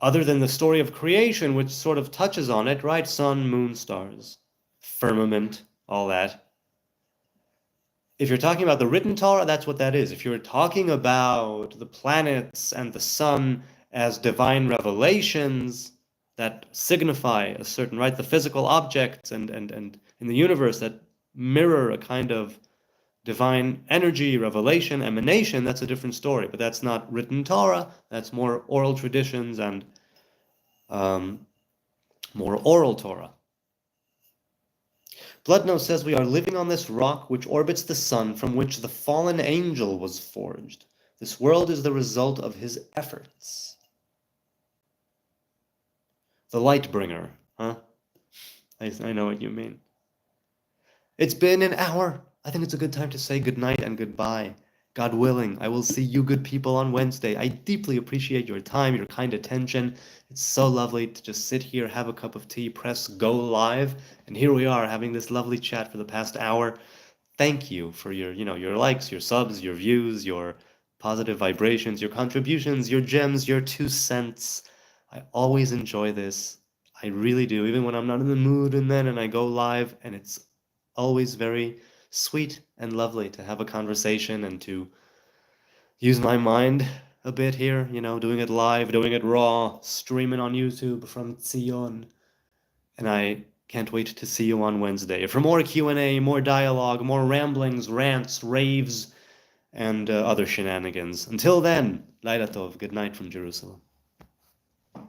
other than the story of creation, which sort of touches on it, right? Sun, moon, stars, firmament, all that. If you're talking about the written Torah, that's what that is. If you're talking about the planets and the sun as divine revelations that signify a certain, right, the physical objects and in the universe that mirror a kind of divine energy, revelation, emanation, that's a different story. But that's not written Torah, that's more oral traditions and um, more oral Torah. Bloodnose says we are living on this rock which orbits the sun from which the fallen angel was forged. This world is the result of his efforts. The light bringer, huh? I know what you mean. It's been an hour. I think it's a good time to say goodnight and goodbye. God willing, I will see you good people on Wednesday. I deeply appreciate your time, your kind attention. It's so lovely to just sit here, have a cup of tea, press go live, and here we are having this lovely chat for the past hour. Thank you for your likes, your subs, your views, your positive vibrations, your contributions, your gems, your 2 cents. I always enjoy this. I really do, even when I'm not in the mood and I go live, and it's always very sweet and lovely to have a conversation and to use my mind a bit here, doing it live, doing it raw, streaming on YouTube from Zion. And I can't wait to see you on Wednesday for more Q&A, more dialogue, more ramblings, rants, raves, and other shenanigans. Until then, Laila Tov, good night from Jerusalem.